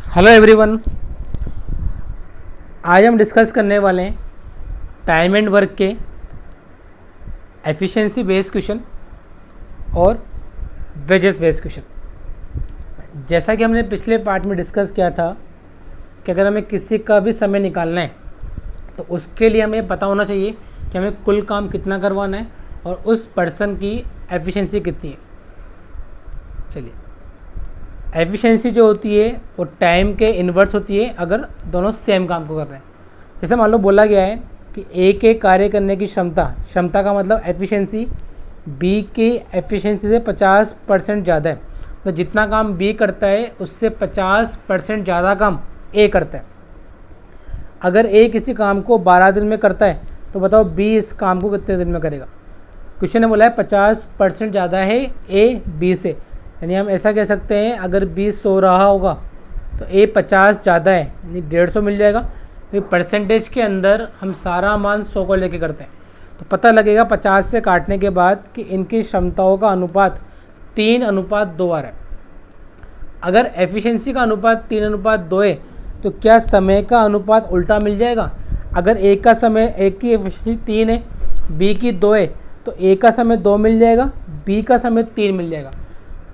Hello everyone. आज हम discuss करने वाले हैं टाइम एंड वर्क के एफिशिएंसी बेस्ड क्वेश्चन और वेजेस बेस्ड क्वेश्चन। जैसा कि हमने पिछले पार्ट में डिस्कस किया था कि अगर हमें किसी का भी समय निकालना है तो उसके लिए हमें पता होना चाहिए कि हमें कुल काम कितना करवाना है और उस पर्सन की एफिशिएंसी कितनी है। चलिए, एफिशिएंसी जो होती है वो टाइम के इन्वर्स होती है अगर दोनों सेम काम को कर रहे हैं। जैसे मान लो बोला गया है कि ए के कार्य करने की क्षमता का मतलब एफिशिएंसी बी की एफिशिएंसी से 50% ज़्यादा है। तो जितना काम बी करता है उससे 50% ज़्यादा काम ए करता है। अगर ए किसी काम को 12 दिन में करता है तो बताओ बी इस काम को कितने दिन में करेगा। क्वेश्चन ने बोला है 50% ज़्यादा है ए बी से, यानी हम ऐसा कह सकते हैं अगर 20 सो रहा होगा तो ए 50 ज़्यादा है, यानी 150 मिल जाएगा। तो परसेंटेज के अंदर हम सारा मान 100 को लेके करते हैं तो पता लगेगा 50 से काटने के बाद कि इनकी क्षमताओं का अनुपात 3:2 आ रहा है। अगर एफिशिएंसी का अनुपात 3:2 है तो क्या समय का अनुपात उल्टा मिल जाएगा। अगर ए का समय, ए की एफिशिएंसी 3 है, बी की 2 है, तो ए का समय 2 मिल जाएगा, बी का समय 3 मिल जाएगा।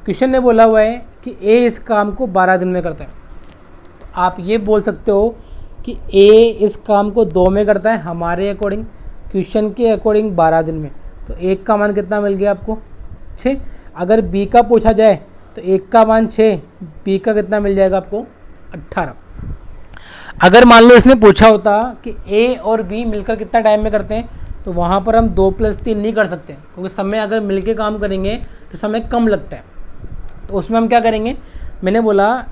क्वेश्चन ने बोला हुआ है कि ए इस काम को 12 दिन में करता है, तो आप ये बोल सकते हो कि ए इस काम को 2 में करता है हमारे अकॉर्डिंग, क्वेश्चन के अकॉर्डिंग 12 दिन में। तो एक का मान कितना मिल गया आपको, 6। अगर बी का पूछा जाए तो एक का मान 6, बी का कितना मिल जाएगा आपको, 18। अगर मान लो इसने पूछा होता कि ए और बी मिलकर कितना टाइम में करते हैं तो वहाँ पर हम 2 + 3 नहीं कर सकते, क्योंकि समय अगर मिलके काम करेंगे तो समय कम लगता है। तो उसमें हम क्या करेंगे, मैंने बोला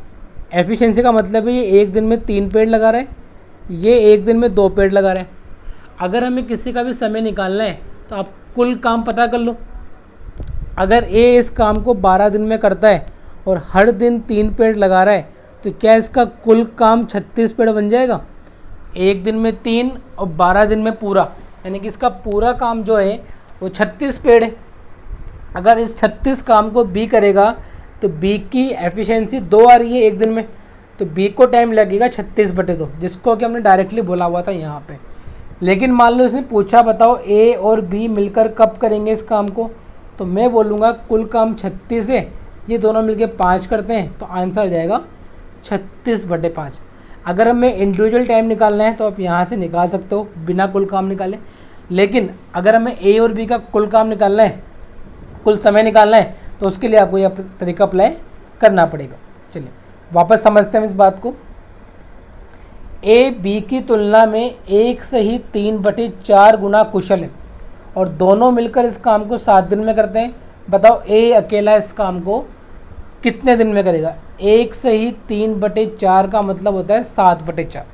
एफिशिएंसी का मतलब है ये एक दिन में 3 पेड़ लगा रहा है, ये एक दिन में 2 पेड़ लगा रहा है। अगर हमें किसी का भी समय निकालना है तो आप कुल काम पता कर लो। अगर ए इस काम को 12 दिन में करता है और हर दिन 3 पेड़ लगा रहा है तो क्या इसका कुल काम 36 पेड़ बन जाएगा। एक दिन में 3 और 12 दिन में पूरा, यानी कि इसका पूरा काम जो है वो 36 पेड़ है। अगर इस 36 काम को बी करेगा तो बी की एफिशिएंसी 2 आ रही है एक दिन में, तो बी को टाइम लगेगा 36/2, जिसको कि हमने डायरेक्टली बोला हुआ था यहाँ पे। लेकिन मान लो इसने पूछा बताओ ए और बी मिलकर कब करेंगे इस काम को, तो मैं बोलूँगा कुल काम 36 है, ये दोनों मिलकर 5 करते हैं, तो आंसर आ जाएगा 36/5। अगर हमें इंडिविजुअल टाइम निकालना है तो आप यहाँ से निकाल सकते हो बिना कुल काम निकाले। लेकिन अगर हमें ए और बी का कुल काम निकालना है, कुल समय निकालना है, तो उसके लिए आपको यह तरीका अप्लाई करना पड़ेगा। चलिए वापस समझते हैं इस बात को। ए बी की तुलना में 1 से ही 3/4 गुना कुशल है और दोनों मिलकर इस काम को 7 दिन में करते हैं। बताओ ए अकेला इस काम को कितने दिन में करेगा। 1 से ही 3/4 का मतलब होता है 7/4।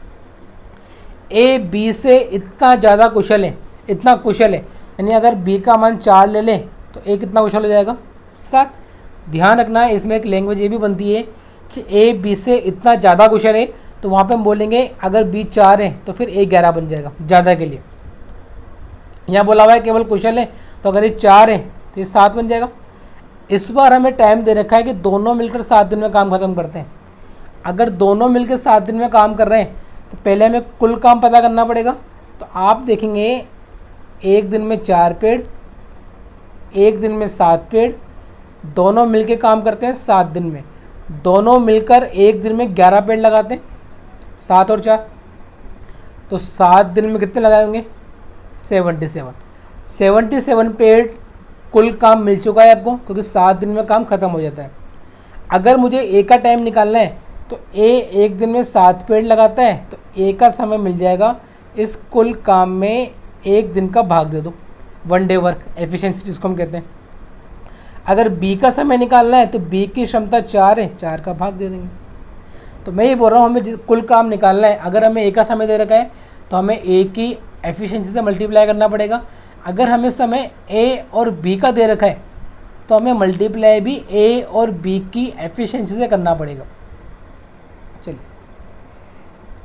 ए बी से इतना ज़्यादा कुशल है, इतना कुशल है, यानी अगर बी का मान 4 ले लें तो ए कितना कुशल हो जाएगा, 7। ध्यान रखना है इसमें एक लैंग्वेज ये भी बनती है कि ए बी से इतना ज़्यादा कुशल है, तो वहाँ पे हम बोलेंगे अगर बी 4 है तो फिर ए 11 बन जाएगा ज़्यादा के लिए। यहाँ बोला हुआ है केवल कुशल है, तो अगर ये 4 है तो ये 7 बन जाएगा। इस बार हमें टाइम दे रखा है कि दोनों मिलकर 7 दिन में काम ख़त्म करते हैं। अगर दोनों मिलकर 7 दिन में काम कर रहे हैं तो पहले हमें कुल काम पता करना पड़ेगा। तो आप देखेंगे एक दिन में 4 पेड़, एक दिन में 7 पेड़, दोनों मिलके काम करते हैं 7 दिन में। दोनों मिलकर एक दिन में 11 पेड़ लगाते हैं, 7 और 4, तो 7 दिन में कितने लगाए होंगे, 77 पेड़ कुल काम मिल चुका है आपको, क्योंकि 7 दिन में काम ख़त्म हो जाता है। अगर मुझे ए का टाइम निकालना है तो ए एक दिन में 7 पेड़ लगाता है, तो ए का समय मिल जाएगा इस कुल काम में एक दिन का भाग दे दो, 1 डे वर्क एफिशिएंसी जिसको हम कहते हैं। अगर बी का समय निकालना है तो बी की क्षमता 4 है, 4 का भाग दे देंगे। तो मैं ये बोल रहा हूँ हमें कुल काम निकालना है, अगर हमें ए का समय दे रखा है तो हमें ए की एफिशिएंसी से मल्टीप्लाई करना पड़ेगा। अगर हमें समय ए और बी का दे रखा है तो हमें मल्टीप्लाई भी ए और बी की एफिशिएंसी से करना पड़ेगा। चलिए,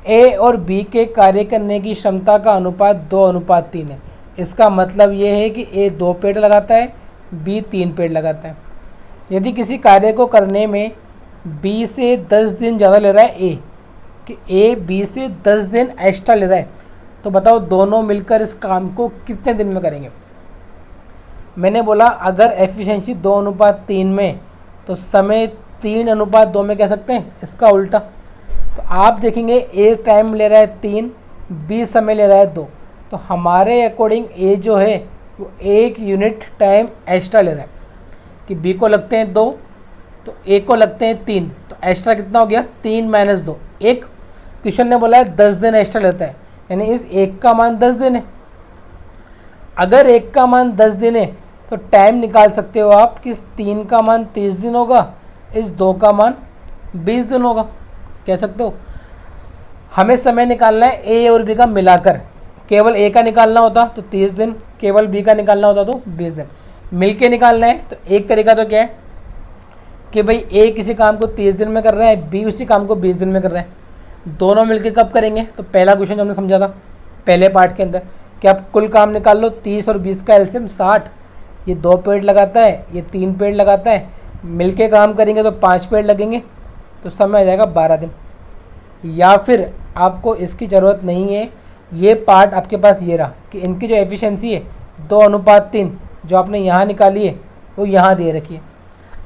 ए और बी के कार्य करने की क्षमता का अनुपात 2:3 है। इसका मतलब ये है कि ए 2 पेड़ लगाता है, बी 3 पेड़ लगाता है। यदि किसी कार्य को करने में बी से 10 दिन ज़्यादा ले रहा है ए, कि ए बी से 10 दिन एक्स्ट्रा ले रहा है, तो बताओ दोनों मिलकर इस काम को कितने दिन में करेंगे। मैंने बोला अगर एफिशिएंसी 2:3 में, तो समय 3:2 में कह सकते हैं, इसका उल्टा। तो आप देखेंगे ए टाइम ले रहा है 3, बी समय ले रहा है 2, तो हमारे अकॉर्डिंग ए जो है वो 1 यूनिट टाइम एक्स्ट्रा ले रहा है, कि बी को लगते हैं 2 तो ए को लगते हैं 3, तो एक्स्ट्रा कितना हो गया 3 - 2 1। क्वेश्चन ने बोला है 10 दिन एक्स्ट्रा लेता है, यानी इस एक का मान 10 दिन है। अगर एक का मान 10 दिन है तो टाइम निकाल सकते हो आप कि इस 3 का मान 30 दिन होगा, इस 2 का मान 20 दिन होगा, कह सकते हो। हमें समय निकालना है ए और बी का मिलाकर, केवल ए का निकालना होता तो 30 दिन, केवल बी का निकालना होता तो 20 दिन। मिल के निकालना है तो एक तरीका तो क्या है कि भाई ए किसी काम को 30 दिन में कर रहा है, बी उसी काम को 20 दिन में कर रहा है, दोनों मिलके कब करेंगे। तो पहला क्वेश्चन जो हमने समझा था पहले पार्ट के अंदर कि आप कुल काम निकाल लो, 30 और 20 का एलसीएम 60, ये 2 पेड़ लगाता है, ये 3 पेड़ लगाता है, मिलके काम करेंगे तो 5 पेड़ लगेंगे, तो समय आ जाएगा 12 दिन। या फिर आपको इसकी ज़रूरत नहीं है, ये पार्ट आपके पास ये रहा कि इनकी जो एफिशिएंसी है 2:3 जो आपने यहाँ निकाली है वो यहाँ दे रखी है।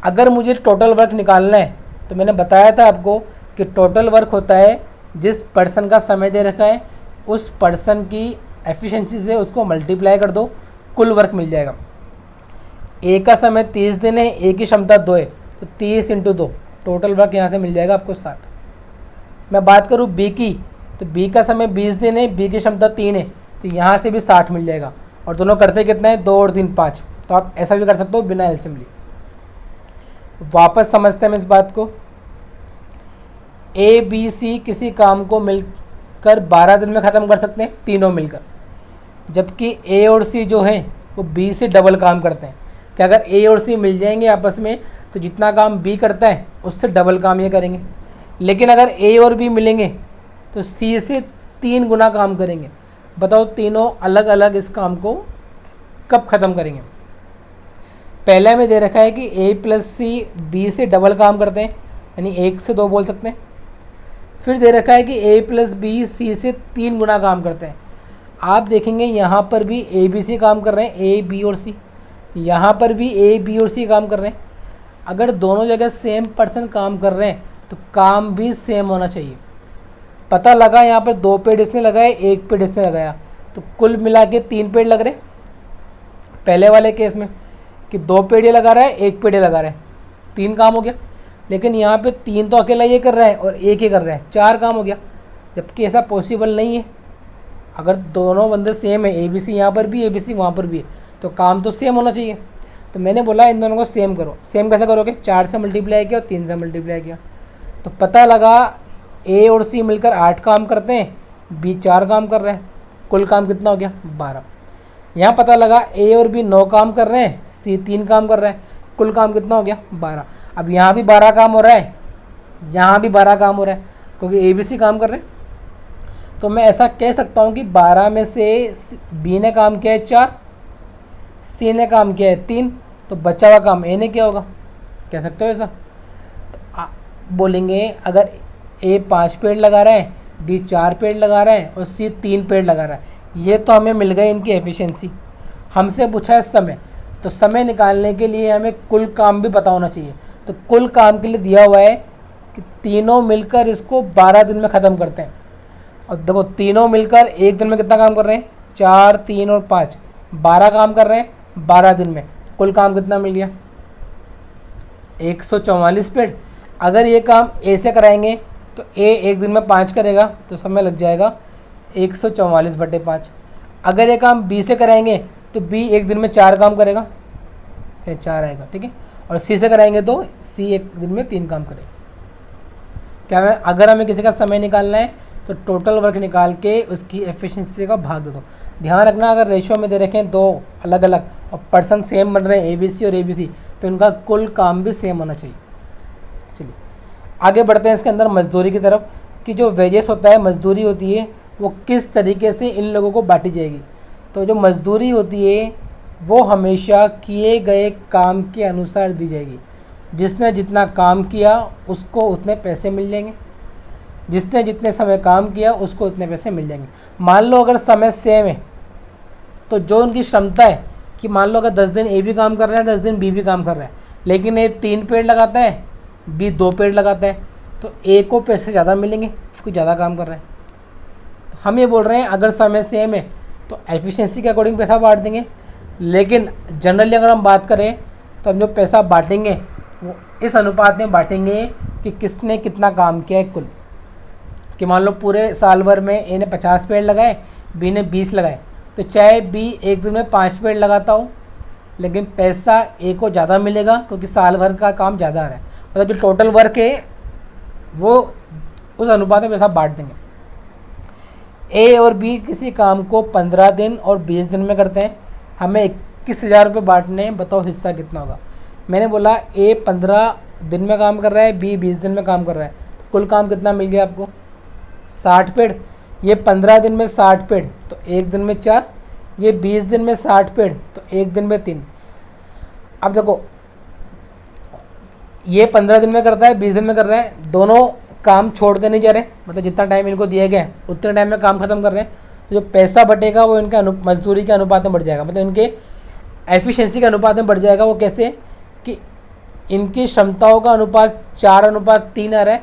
अगर मुझे टोटल वर्क निकालना है तो मैंने बताया था आपको कि टोटल वर्क होता है जिस पर्सन का समय दे रखा है उस पर्सन की एफिशिएंसी से उसको मल्टीप्लाई कर दो, कुल वर्क मिल जाएगा। ए का समय 30 दिन है, ए की क्षमता 2 है, तो 30 × 2 टोटल वर्क यहाँ से मिल जाएगा आपको 60। मैं बात करूँ बी की, तो बी का समय 20 दिन है, बी की क्षमता 3 है, तो यहाँ से भी 60 मिल जाएगा। और दोनों करते कितना है 2 और 3 5, तो आप ऐसा भी कर सकते हो बिना एलसीएम लिए। वापस समझते हैं हम इस बात को। ए बी सी किसी काम को मिलकर 12 दिन में ख़त्म कर सकते हैं तीनों मिलकर, जबकि ए और सी जो है वो बी से डबल काम करते हैं। कि अगर ए और सी मिल जाएंगे आपस में तो जितना काम बी करता है उससे डबल काम ये करेंगे। लेकिन अगर ए और बी मिलेंगे तो सी से 3 गुना काम करेंगे। बताओ तीनों अलग अलग इस काम को कब ख़त्म करेंगे। पहले में दे रखा है कि ए प्लस सी बी से डबल काम करते हैं, यानी 1 से 2 बोल सकते हैं। फिर दे रखा है कि ए प्लस बी सी से 3 गुना काम करते हैं। आप देखेंगे यहाँ पर भी ए बी सी काम कर रहे हैं, ए बी और सी, यहाँ पर भी ए बी और सी काम कर रहे हैं। अगर दोनों जगह सेम पर्सन काम कर रहे हैं तो काम भी सेम होना चाहिए। पता लगा यहाँ पर 2 पेड़ इसने लगाए, 1 पेड़ इसने लगाया, तो कुल मिला के 3 पेड़ लग रहे। पहले वाले केस में कि 2 पेड़ ये लगा रहा है, 1 पेड़ ये लगा रहा है, 3 काम हो गया। लेकिन यहाँ पे 3 तो अकेला ये कर रहा है और 1 ही कर रहा है, 4 काम हो गया, जबकि ऐसा पॉसिबल नहीं है। अगर दोनों बंदे सेम है, ए बी सी यहाँ पर भी, ए बी सी वहाँ पर भी है, तो काम तो सेम होना चाहिए। तो मैंने बोला इन दोनों को सेम करो। सेम कैसे करोगे, 4 से मल्टीप्लाई किया और 3 से मल्टीप्लाई किया, तो पता लगा ए और सी मिलकर 8 काम करते हैं, बी 4 काम कर रहे हैं, कुल काम कितना हो गया 12। यहाँ पता लगा ए और बी 9 काम कर रहे हैं, सी 3 काम कर रहे हैं, कुल काम कितना हो गया 12। अब यहाँ भी 12 काम हो रहा है, यहाँ भी 12 काम हो रहा है, क्योंकि ए बी सी काम कर रहे हैं। तो मैं ऐसा कह सकता हूँ कि 12 में से बी ने काम किया है 4, सी ने काम किया है 3, तो बचा हुआ काम ए ने किया होगा, कह सकते हो ऐसा। तो आप बोलेंगे अगर ए 5 पेड़ लगा रहा है, बी 4 पेड़ लगा रहा है और सी 3 पेड़ लगा रहा है, ये तो हमें मिल गई इनकी एफिशिएंसी। हमसे पूछा है समय, तो समय निकालने के लिए हमें कुल काम भी पता होना चाहिए। तो कुल काम के लिए दिया हुआ है कि तीनों मिलकर इसको 12 दिन में ख़त्म करते हैं। और देखो तीनों मिलकर एक दिन में कितना काम कर रहे हैं, 4 3 और 5 12 काम कर रहे हैं 12 दिन में। कुल काम कितना मिल गया 144 पेड़। अगर ये काम ए से कराएंगे तो ए एक दिन में 5 करेगा, तो समय लग जाएगा 144/5। अगर ये काम बी से कराएंगे तो बी एक दिन में 4 काम करेगा, 4 आएगा, ठीक है। और सी से कराएंगे तो सी एक दिन में 3 काम करेगा। क्या है, अगर हमें किसी का समय निकालना है तो टोटल वर्क निकाल के उसकी एफिशिएंसी का भाग दे दो। ध्यान रखना अगर रेशियो में दे रखे हैं 2 अलग अलग और पर्सन सेम बन रहे हैं ए बी सी और ए बी सी, तो इनका कुल काम भी सेम होना चाहिए। चलिए आगे बढ़ते हैं इसके अंदर मजदूरी की तरफ, कि जो वेजेस होता है, मजदूरी होती है, वो किस तरीके से इन लोगों को बांटी जाएगी। तो जो मजदूरी होती है वो हमेशा किए गए काम के अनुसार दी जाएगी। जिसने जितना काम किया उसको उतने पैसे मिल जाएंगे, जिसने जितने समय काम किया उसको उतने पैसे मिल जाएंगे। मान लो अगर समय सेम है तो जो उनकी क्षमता है कि मान लो अगर 10 दिन ए भी काम कर रहा है, 10 दिन बी भी काम कर रहा है, लेकिन ए 3 पेड़ लगाता है, बी 2 पेड़ लगाता है, तो ए को पैसे ज़्यादा मिलेंगे क्योंकि ज़्यादा काम कर रहा है। तो हम ये बोल रहे हैं अगर समय सेम है तो एफिशिएंसी के अकॉर्डिंग पैसा बांट देंगे, लेकिन जनरली अगर हम बात करें तो हम जो पैसा बांटेंगे वो इस अनुपात में बांटेंगे कि किसने कितना काम किया है कुल। कि मान लो पूरे साल भर में ए ने 50 पेड़ लगाए, बी ने 20 लगाए, तो चाहे बी एक दिन में 5 पेड़ लगाता हो लेकिन पैसा ए को ज़्यादा मिलेगा क्योंकि साल भर का काम ज़्यादा आ रहा है। मतलब जो टोटल वर्क है वो उस अनुपात में पैसा बांट देंगे। ए और बी किसी काम को 15 दिन और 20 दिन में करते हैं, हमें 21,000 रुपये बांटने हैं, बताओ हिस्सा कितना होगा। मैंने बोला ए 15 दिन में काम कर रहा है, बी 20 दिन में काम कर रहा है, तो कुल काम कितना मिल गया आपको 60 पेड़। ये 15 दिन में 60 पेड़ तो एक दिन में 4, ये 20 दिन में 60 पेड़ तो एक दिन में 3। अब देखो ये 15 दिन में करता है, 20 दिन में कर रहा है, दोनों काम छोड़ के नहीं जा रहे, मतलब जितना टाइम इनको दिया गया है उतने टाइम में काम खत्म कर रहे हैं। तो जो पैसा बटेगा वो इनका मजदूरी के अनुपात में बढ़ जाएगा, मतलब इनके एफिशिएंसी के अनुपात में बढ़ जाएगा। वो कैसे कि इनकी क्षमताओं का अनुपात 4:3 आ रहा है,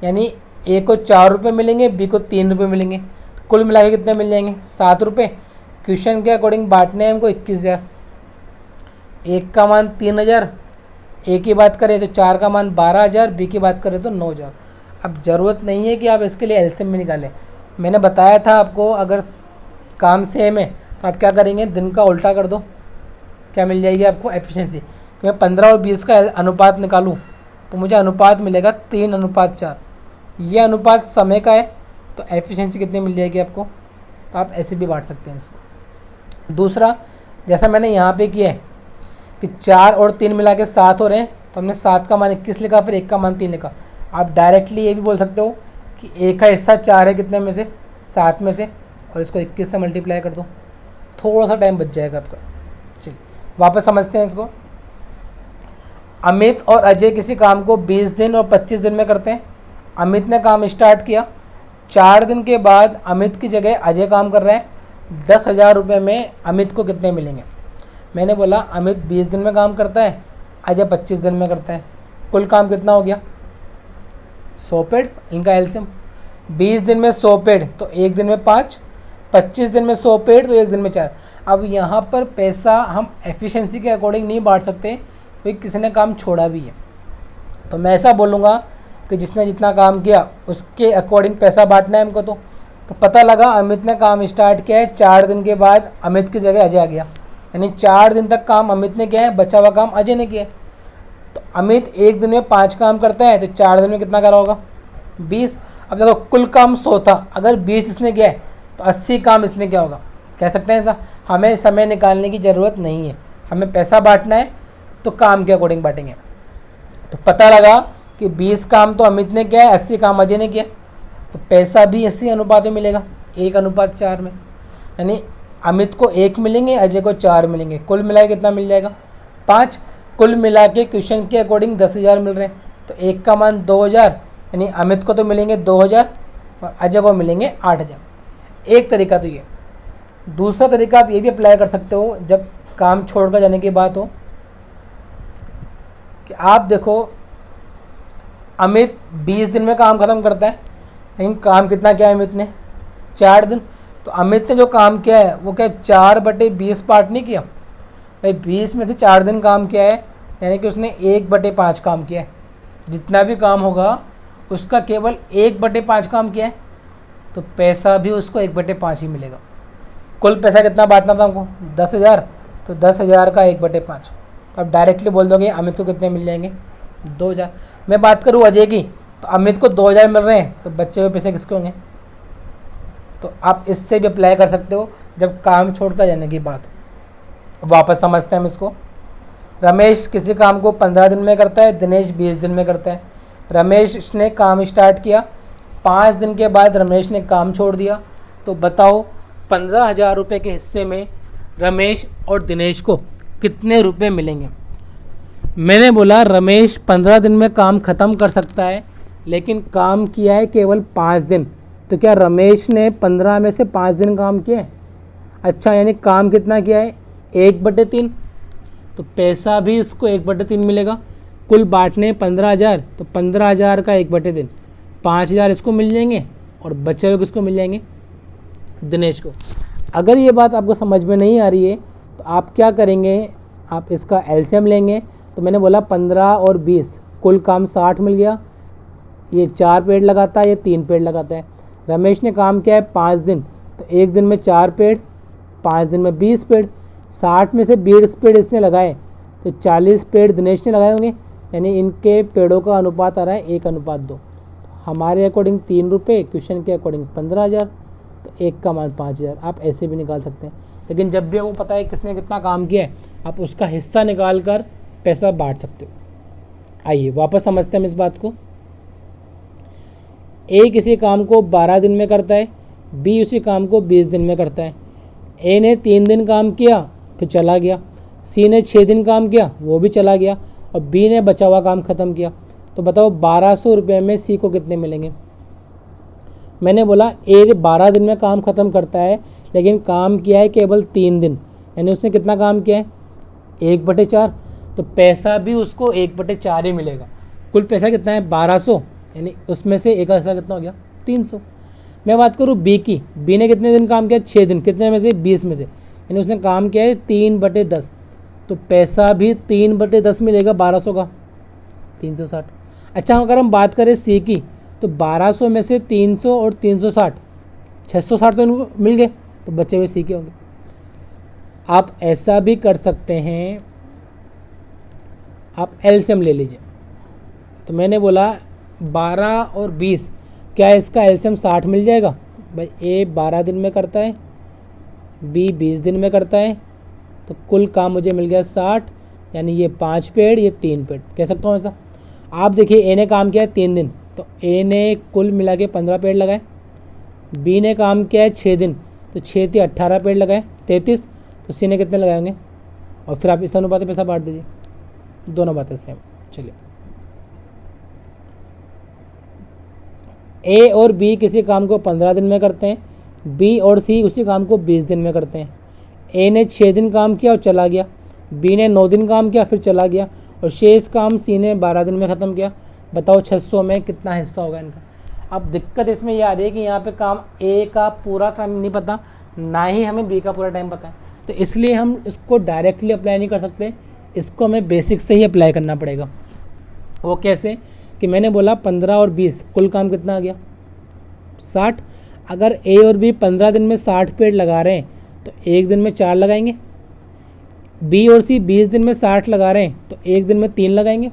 यानी ए को 4 रुपये मिलेंगे, बी को 3 रुपये मिलेंगे, तो कुल मिला के कितने मिल जाएंगे 7 रुपये। क्वेश्चन के अकॉर्डिंग बांटने हैं हमको 21,000। एक का मान 3,000, ए की बात करें तो 4 का मान 12,000, बी की बात करें तो 9,000। अब ज़रूरत नहीं है कि आप इसके लिए एलसीएम में निकालें, मैंने बताया था आपको अगर काम सेम है तो आप क्या करेंगे, दिन का उल्टा कर दो, क्या मिल जाएगी आपको एफिशिएंसी। तो मैं 15 और 20 का अनुपात निकालूं तो मुझे अनुपात मिलेगा 3:4। ये अनुपात समय का है तो एफिशिएंसी कितनी मिल जाएगी आपको, तो आप ऐसे भी बांट सकते हैं इसको। दूसरा, जैसा मैंने यहाँ पे किया है कि 4 और 3 मिला के 7 हो रहे हैं, तो हमने 7 का मान 21 लिखा, फिर 1 का मान 3 लिखा। आप डायरेक्टली ये भी बोल सकते हो कि एक का हिस्सा 4 है, कितने में से 7 में से, और इसको 21 से मल्टीप्लाई कर दो, थोड़ा सा टाइम बच जाएगा आपका। चलिए वापस समझते हैं इसको। अमित और अजय किसी काम को 20 दिन और 25 दिन में करते हैं। अमित ने काम स्टार्ट किया, 4 दिन के बाद अमित की जगह अजय काम कर रहा है। 10,000 रुपये में अमित को कितने मिलेंगे। मैंने बोला अमित 20 दिन में काम करता है, अजय 25 दिन में करता है, कुल काम कितना हो गया 100 पेड़। इनका एलसीएम 20 दिन में 100 पेड़ तो एक दिन में 5, 25 दिन में 100 पेड़ तो एक दिन में 4। अब यहाँ पर पैसा हम एफिशिएंसी के अकॉर्डिंग नहीं बांट सकते क्योंकि किसी ने काम छोड़ा भी है। तो मैं ऐसा बोलूँगा कि जिसने जितना काम किया उसके अकॉर्डिंग पैसा बांटना है हमको। तो पता लगा अमित ने काम स्टार्ट किया है, 4 दिन के बाद अमित की जगह अजय आ गया, यानी 4 दिन तक काम अमित ने किया है, बचा हुआ काम अजय ने किया है। तो अमित एक दिन में 5 काम करता है तो 4 दिन में कितना करा होगा 20। अब देखो कुल काम 100 था, अगर 20 इसने किया है तो 80 काम इसने क्या होगा, कह सकते हैं ऐसा। हमें समय निकालने की ज़रूरत नहीं है, हमें पैसा बांटना है तो काम के अकॉर्डिंग बांटेंगे। तो पता लगा कि 20 काम तो अमित ने किया है, 80 काम अजय ने किया, तो पैसा भी 80 अनुपात में मिलेगा, 1:4 में, यानी अमित को 1 मिलेंगे, अजय को 4 मिलेंगे, कुल मिला के कितना मिल जाएगा 5। कुल मिला के क्वेश्चन के अकॉर्डिंग 10,000 मिल रहे हैं, तो एक का मान 2,000, यानी अमित को तो मिलेंगे 2,000 और अजय को मिलेंगे 8,000। एक तरीका तो ये। दूसरा तरीका आप ये भी अप्लाई कर सकते हो जब काम छोड़कर जाने की बात हो, कि आप देखो अमित 20 दिन में काम ख़त्म करता है, लेकिन काम कितना किया है अमित ने 4 दिन। तो अमित ने जो काम किया है वो क्या 4/20 पार्ट नहीं किया भाई, 20 में से 4 दिन काम किया है, यानी कि उसने 1/5 काम किया है। जितना भी काम होगा उसका केवल 1/5 काम किया है, तो पैसा भी उसको 1/5 ही मिलेगा। कुल पैसा कितना बांटना था हमको 10,000, तो 10,000 का 1/5। तो आप डायरेक्टली बोल दोगे अमित को कितने मिल जाएंगे 2,000। मैं बात करूँ अजय की, तो अमित को 2,000 मिल रहे हैं, तो बचे हुए पैसे किसके होंगे। तो आप इससे भी अप्लाई कर सकते हो जब काम छोड़कर जाने की बात हो। वापस समझते हैं हम इसको। रमेश किसी काम को 15 दिन में करता है, दिनेश 20 दिन में करता है। रमेश ने काम स्टार्ट किया, 5 दिन के बाद रमेश ने काम छोड़ दिया, तो बताओ 15,000 रुपये के हिस्से में रमेश और दिनेश को कितने रुपए मिलेंगे। मैंने बोला रमेश 15 दिन में काम ख़त्म कर सकता है, लेकिन काम किया है केवल 5 दिन। तो क्या रमेश ने 15 में से 5 दिन काम किया है? अच्छा, यानी काम कितना किया है? 1/3। तो पैसा भी इसको 1/3 मिलेगा। कुल बांटने 15,000, तो 15,000 का 1/3, 5,000 इसको मिल जाएंगे और बचे हुए किसको मिल जाएंगे? दिनेश को। अगर ये बात आपको समझ में नहीं आ रही है तो आप क्या करेंगे, आप इसका एलसीएम लेंगे। तो मैंने बोला 15 और 20, कुल काम 60 मिल गया। ये 4 पेड़ लगाता है, ये 3 पेड़ लगाता है। रमेश ने काम किया है 5 दिन, तो 1 दिन में 4 पेड़, 5 दिन में 20 पेड़। 60 में से 20 पेड़ इसने लगाए, तो 40 पेड़ दिनेश ने लगाए होंगे, यानी इनके पेड़ों का अनुपात आ रहा है 1:2। हमारे अकॉर्डिंग 3 रुपये, क्वेश्चन के अकॉर्डिंग 15,000, तो 1 का मान 5,000। आप ऐसे भी निकाल सकते हैं, लेकिन जब भी आपको पता है किसने कितना काम किया है, आप उसका हिस्सा निकाल कर पैसा बांट सकते हो। आइए वापस समझते हैं हम इस बात को। ए किसी काम को 12 दिन में करता है, बी उसी काम को 20 दिन में करता है। ए ने 3 दिन काम किया फिर चला गया, सी ने 6 दिन काम किया वो भी चला गया, और बी ने बचा हुआ काम ख़त्म किया। तो बताओ 1200 रुपये में सी को कितने मिलेंगे? मैंने बोला ए 12 दिन में काम ख़त्म करता है, लेकिन काम किया है केवल 3 दिन, यानी उसने कितना काम किया है? 1/4। तो पैसा भी उसको 1/4 ही मिलेगा। कुल पैसा कितना है? 1200, यानी उसमें से एक हिस्सा कितना हो गया? 300। मैं बात करूँ बी की, बी ने कितने दिन काम किया? 6 दिन। कितने में से? 20 में से, यानी उसने काम किया है 3/10। तो पैसा भी 3/10 मिलेगा 1200 का, 360। अच्छा, अगर हम बात करें सी की, तो 1200 में से 300 और 360, 660 तो इनको मिल गए, तो बचे हुए सी के होंगे। आप ऐसा भी कर सकते हैं, आप एलसीएम ले लीजिए। तो मैंने बोला 12 और 20, क्या इसका एलसीएम 60 मिल जाएगा? भाई ए 12 दिन में करता है, बी 20 दिन में करता है, तो कुल काम मुझे मिल गया 60, यानी ये 5 पेड़, ये 3 पेड़, कह सकता हूँ ऐसा। आप देखिए ए ने काम किया है 3 दिन, तो ए ने कुल मिला के 15 पेड़ लगाए। बी ने काम किया है 6 दिन, तो 6 × 18 पेड़ लगाए, 33। तो सी ने कितने लगाए होंगे? और फिर आप इस अनुपात में पैसा बांट दीजिए, दोनों बातें सेम। चलिए, ए और बी किसी काम को 15 दिन में करते हैं, बी और सी उसी काम को 20 दिन में करते हैं। ए ने 6 दिन काम किया और चला गया, बी ने 9 दिन काम किया फिर चला गया, और शेष काम सी ने 12 दिन में ख़त्म किया। बताओ 600 में कितना हिस्सा होगा इनका? अब दिक्कत इसमें यह आ रही है कि यहाँ पे काम ए का पूरा टाइम नहीं पता, ना ही हमें बी का पूरा टाइम पता है, तो इसलिए हम इसको डायरेक्टली अप्लाई नहीं कर सकते, इसको हमें बेसिक से ही अप्लाई करना पड़ेगा। वो कैसे? कि मैंने बोला 15 और 20, कुल काम कितना आ गया? 60। अगर ए और बी 15 दिन में 60 पेड़ लगा रहे हैं, तो 1 दिन में 4 लगाएंगे। बी और सी 20 दिन में 60 लगा रहे हैं, तो 1 दिन में 3 लगाएंगे।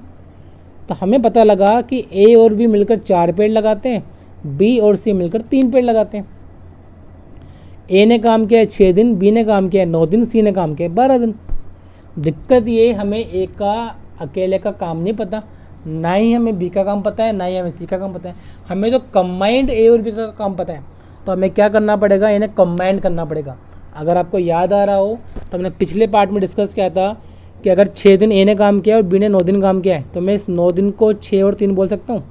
तो हमें पता लगा कि ए और बी मिलकर 4 पेड़ लगाते हैं, बी और सी मिलकर 3 पेड़ लगाते हैं। ए ने काम किया है 6 दिन, बी ने काम किया है 9 दिन, सी ने काम किया है 12 दिन। दिक्कत ये, हमें ए का अकेले का काम नहीं पता, ना ही हमें बी का काम पता है, ना ही हमें सी का काम पता है, हमें तो कंबाइंड ए और बी का काम पता है। तो हमें क्या करना पड़ेगा? इन्हें कंबाइंड करना पड़ेगा। अगर आपको याद आ रहा हो तो हमने पिछले पार्ट में डिस्कस किया था कि अगर 6 दिन ए ने काम किया और बी ने 9 दिन काम किया है, तो मैं इस 9 दिन को 6 और 3 बोल सकता हूँ।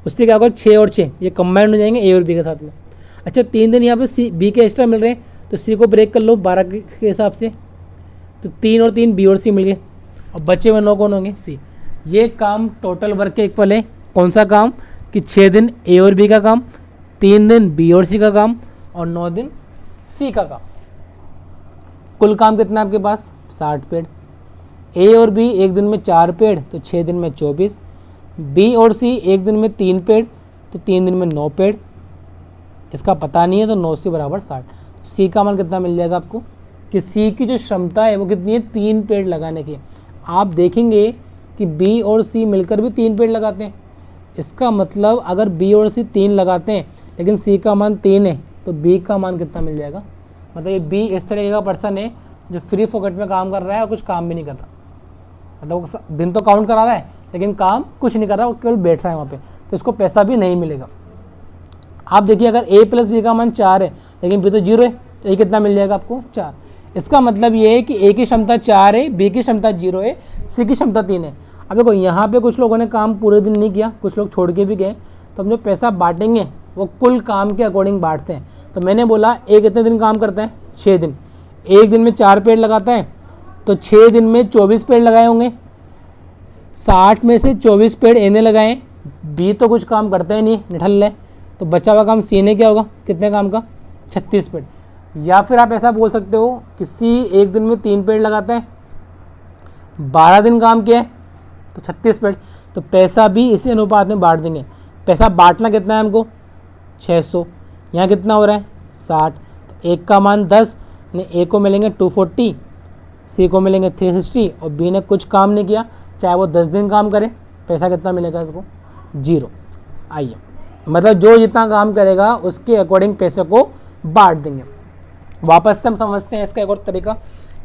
उससे क्या होगा? 6 और 6 ये कंबाइंड हो जाएंगे ए और बी के साथ में। अच्छा, 3 दिन यहाँ पे सी बी के एक्स्ट्रा मिल रहे हैं, तो सी को ब्रेक कर लो 12 के हिसाब से, तो 3 और 3 बी और सी मिल गए, और बचे हुए 9 कौन होंगे? सी। ये काम टोटल वर्क के इक्वल है। कौन सा काम? कि 6 दिन ए और बी का काम, 3 दिन बी और सी का काम, और 9 दिन सी का काम। कुल काम कितना आपके पास? 60 पेड़। ए और बी 1 दिन में 4 पेड़, तो 6 दिन में 24। बी और सी 1 दिन में 3 पेड़, तो 3 दिन में 9 पेड़। इसका पता नहीं है, तो 9 सी बराबर 60। सी का मान कितना मिल जाएगा आपको? कि सी की जो क्षमता है वो कितनी है? 3 पेड़ लगाने की। आप देखेंगे कि बी और सी मिलकर भी 3 पेड़ लगाते हैं। इसका मतलब अगर बी और सी 3 लगाते हैं लेकिन सी का मान 3 है, तो बी का मान कितना मिल जाएगा? मतलब ये बी इस तरीके का पर्सन है जो फ्री फोकट में काम कर रहा है और कुछ काम भी नहीं कर रहा। मतलब वो दिन तो काउंट करा रहा है लेकिन काम कुछ नहीं कर रहा, वो केवल बैठ रहा है वहाँ पे, तो इसको पैसा भी नहीं मिलेगा। आप देखिए, अगर a + b का मान 4 है लेकिन b तो 0 है, तो ये कितना मिल जाएगा आपको? 4। इसका मतलब ये है कि ए की क्षमता 4 है, बी की क्षमता 0 है, सी की क्षमता 3 है। अब देखो यहाँ पे कुछ लोगों ने काम पूरे दिन नहीं किया, कुछ लोग छोड़ के भी गए, तो हम जो पैसा बांटेंगे वो कुल काम के अकॉर्डिंग बांटते हैं। तो मैंने बोला ए कितने दिन काम करता है, 6 दिन, एक दिन में 4 पेड़ लगाता है, तो 6 दिन में 24 पेड़ लगाए होंगे। 60 में से 24 पेड़ ए ने लगाए, बी तो कुछ काम करता ही नहीं, निठल्ले, तो बचा हुआ काम सी ने क्या होगा, कितने काम का, 36 पेड़। या फिर आप ऐसा बोल सकते हो कि सी एक दिन में 3 पेड़ लगाता है, 12 दिन काम किया है, तो 36 पेड़। तो पैसा भी इसी अनुपात में बांट देंगे। पैसा बांटना कितना है हमको, 600, यहाँ कितना हो रहा है 60, तो एक का मान 10, ए को मिलेंगे 240, सी को मिलेंगे 360, और बी ने कुछ काम नहीं किया, चाहे वो 10 दिन काम करे, पैसा कितना मिलेगा इसको, 0। आइए, मतलब जो जितना काम करेगा उसके अकॉर्डिंग पैसे को बांट देंगे। वापस से हम समझते हैं इसका एक और तरीका।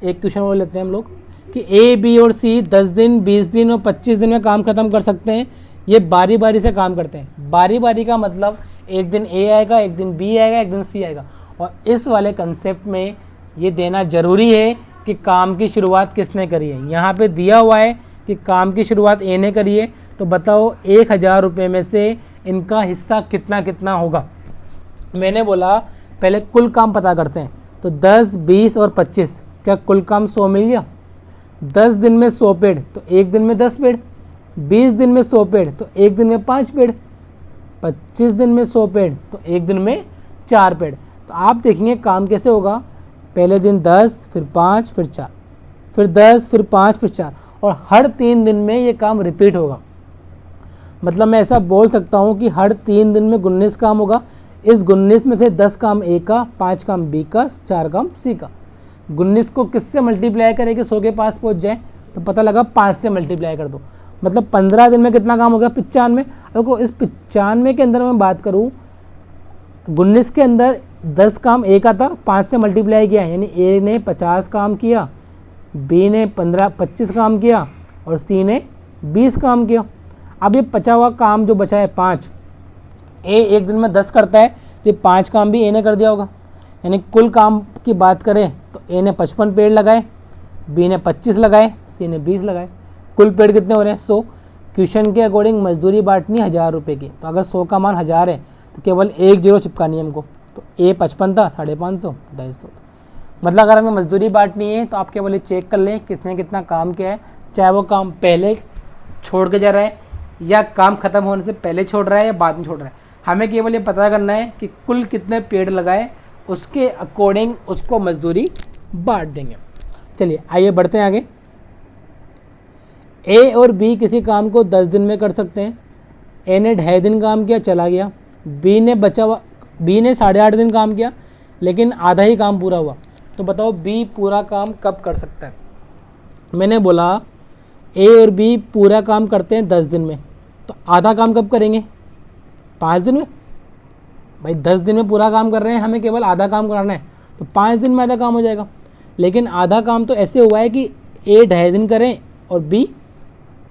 एक क्वेश्चन और लेते हैं हम लोग कि ए, बी और सी 10 दिन, 20 दिन और 25 दिन में काम खत्म कर सकते हैं। ये बारी बारी से काम करते हैं। बारी बारी का मतलब एक दिन ए आएगा, एक दिन बी आएगा, एक दिन सी आएगा। और इस वाले कंसेप्ट में ये देना ज़रूरी है कि काम की शुरुआत किसने करी है। यहाँ पे दिया हुआ है कि काम की शुरुआत ए ने करी है, तो बताओ 1000 रुपये में से इनका हिस्सा कितना कितना होगा। मैंने बोला पहले कुल काम पता करते हैं, तो 10, 20 और 25, क्या कुल काम 100 मिल गया। 10 दिन में 100 पेड़, तो एक दिन में 10 पेड़। 20 दिन में 100 पेड़, तो एक दिन में 5 पेड़। 25 दिन में 100 पेड़, तो एक दिन में 4 पेड़। तो आप देखेंगे काम कैसे होगा, पहले दिन 10, फिर 5, फिर 4, फिर 10, फिर 5, फिर 4, और हर 3 दिन में ये काम रिपीट होगा। मतलब मैं ऐसा बोल सकता हूँ कि हर 3 दिन में 19 काम होगा। इस 19 में से 10 काम ए का, 5 काम बी का, 4 काम सी का। 19 को किससे मल्टीप्लाई करें कि 100 के पास पहुँच जाए, तो पता लगा 5 से मल्टीप्लाई कर दो, मतलब 15 दिन में कितना काम हो गया, 95। देखो इस 95 के अंदर मैं बात करूँ, 19 के अंदर 10 काम ए का था, 5 से मल्टीप्लाई किया, यानी ए ने 50 काम किया, बी ने 25 काम किया और सी ने 20 काम किया। अब ये बचा हुआ काम जो बचा है 5, ए एक दिन में 10 करता है, तो ये 5 काम भी ए ने कर दिया होगा। यानी कुल काम की बात करें तो ए ने 55 पेड़ लगाए, बी ने 25 लगाए, सी ने 20 लगाए। कुल पेड़ कितने हो रहे हैं, 100। क्वेश्चन के अकॉर्डिंग मजदूरी बांटनी 1000 रुपये की, तो अगर 100 का मान 1000 है तो केवल एक 0 चिपकानी है हमको। तो ए 55 था, 550, 250। मतलब अगर हमें मजदूरी बांटनी है तो आप केवल ये चेक कर लें किसने कितना काम किया है, चाहे वो काम पहले छोड़ के जा रहा है या काम खत्म होने से पहले छोड़ रहा है या बाद में छोड़ रहा है। हमें केवल ये पता करना है कि कुल कितने पेड़ लगाए, उसके अकॉर्डिंग उसको मजदूरी बांट देंगे। चलिए आइए बढ़ते हैं आगे। ए और बी किसी काम को 10 दिन में कर सकते हैं। ए ने 2.5 दिन काम किया, चला गया। बी ने 8.5 दिन काम किया, लेकिन आधा ही काम पूरा हुआ। तो बताओ बी पूरा काम कब कर सकता है। मैंने बोला ए और बी पूरा काम करते हैं 10 दिन में, तो आधा काम कब करेंगे, 5 दिन में। भाई 10 दिन में पूरा काम कर रहे हैं, हमें केवल आधा काम कराना है, तो 5 दिन में आधा काम हो जाएगा। लेकिन आधा काम तो ऐसे हुआ है कि ए 2.5 दिन करें और बी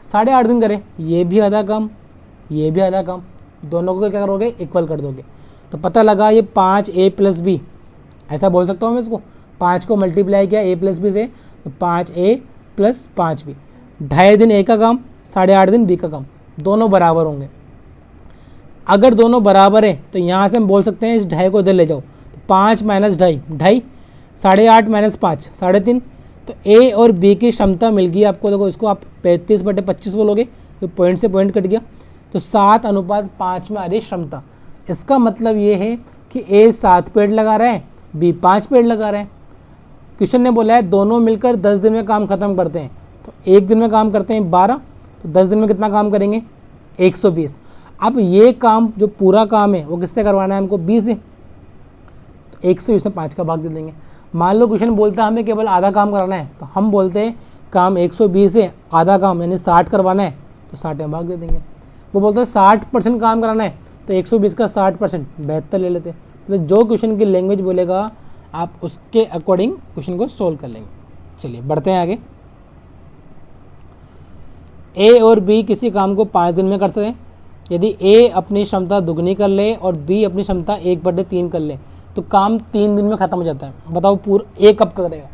8.5 दिन करें, ये भी आधा काम, ये भी आधा काम, दोनों को क्या करोगे, इक्वल कर दोगे। तो पता लगा ये 5A + B, ऐसा बोल सकता हूँ मैं इसको। 5 को मल्टीप्लाई किया A + B से, तो 5A + 5B। 2.5 दिन ए का काम, 8.5 दिन बी का काम, दोनों बराबर होंगे। अगर दोनों बराबर है तो यहाँ से हम बोल सकते हैं इस 2.5 को इधर ले जाओ, तो 5 - 2.5, 2.5, 8.5 - 5, 3.5। तो ए और बी की क्षमता मिल गई आपको। देखो इसको आप 35/25 बोलोगे, तो पॉइंट से पॉइंट कट गया, तो 7:5 में आ रही क्षमता। इसका मतलब ये है कि ए 7 पेड़ लगा रहा है, बी 5 पेड़ लगा रहा है। क्वेश्चन ने बोला है दोनों मिलकर 10 दिन में काम खत्म करते हैं, तो एक दिन में काम करते हैं 12, तो 10 दिन में कितना काम करेंगे, 120। अब ये काम जो पूरा काम है वो किससे करवाना है हमको, 20 से, तो 120 में 5 का भाग दे देंगे। मान लो क्वेश्चन बोलता है हमें केवल आधा काम कराना है, तो हम बोलते हैं काम 120 है, आधा काम यानी 60 करवाना है, तो 60 में भाग दे देंगे। वो बोलता है 60% काम कराना है, तो 120 का 60% 72 ले लेते हैं। तो जो क्वेश्चन की लैंग्वेज बोलेगा आप उसके अकॉर्डिंग क्वेश्चन को सोल्व कर लेंगे। चलिए बढ़ते हैं आगे। ए और बी किसी काम को 5 दिन में कर सकते हैं। यदि ए अपनी क्षमता दुगनी कर ले और बी अपनी क्षमता 1/3 कर ले, तो काम 3 दिन में खत्म हो जाता है। बताओ पूरा ए कब करेगा,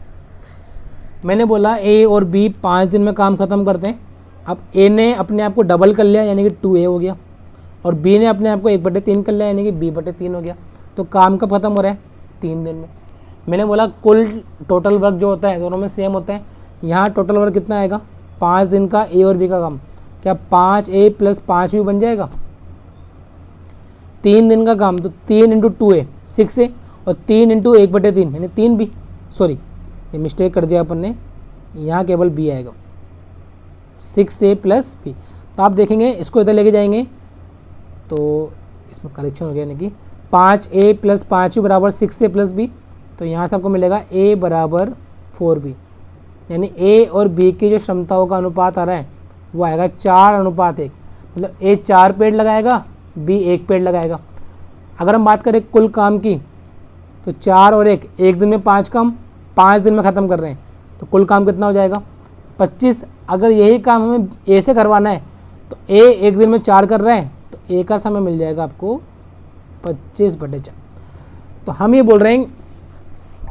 मैंने बोला ए और बी 5 दिन में काम ख़त्म करते हैं। अब ए ने अपने आप को डबल कर लिया यानी कि 2a हो गया, और बी ने अपने आप को 1/3 कर लिया यानी कि b/3 हो गया। तो काम कब ख़त्म हो रहा है? 3 दिन में। मैंने बोला कुल टोटल वर्क जो होता है दोनों में सेम होता है। यहाँ टोटल वर्क कितना आएगा? 5 दिन का ए और बी का काम। क्या 5a + 5b बन जाएगा? 3 दिन का काम तो 3 × 2a 6a, और 3 × 1/3 यानी 3b। सॉरी, ये मिस्टेक कर दिया अपन ने, यहाँ केवल b आएगा, 6a + b। तो आप देखेंगे इसको इधर लेके जाएंगे तो इसमें करेक्शन हो गया, यानी कि 5a + 5b = 6a + b। तो यहाँ से आपको मिलेगा a = 4b, यानी a और b की जो क्षमताओं का अनुपात आ रहा है वो आएगा 4:1। मतलब a 4 पेड़ लगाएगा, b 1 पेड़ लगाएगा। अगर हम बात करें कुल काम की तो 4 और 1 दिन में 5 काम, 5 दिन में ख़त्म कर रहे हैं, तो कुल काम कितना हो जाएगा? 25। अगर यही काम हमें ए से करवाना है तो ए 1 दिन में 4 कर रहा है, तो ए का समय मिल जाएगा आपको 25/4। तो हम ये बोल रहे हैं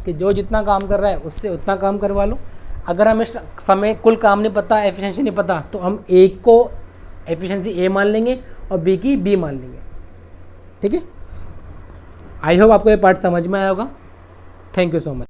कि जो जितना काम कर रहा है उससे उतना काम करवा लो। अगर हमें समय कुल काम नहीं पता, एफिशिएंसी नहीं पता, तो हम ए को एफिशिएंसी ए मान लेंगे और बी की बी मान लेंगे। ठीक है, आई होप आपको ये पार्ट समझ में आया होगा। Thank you so much.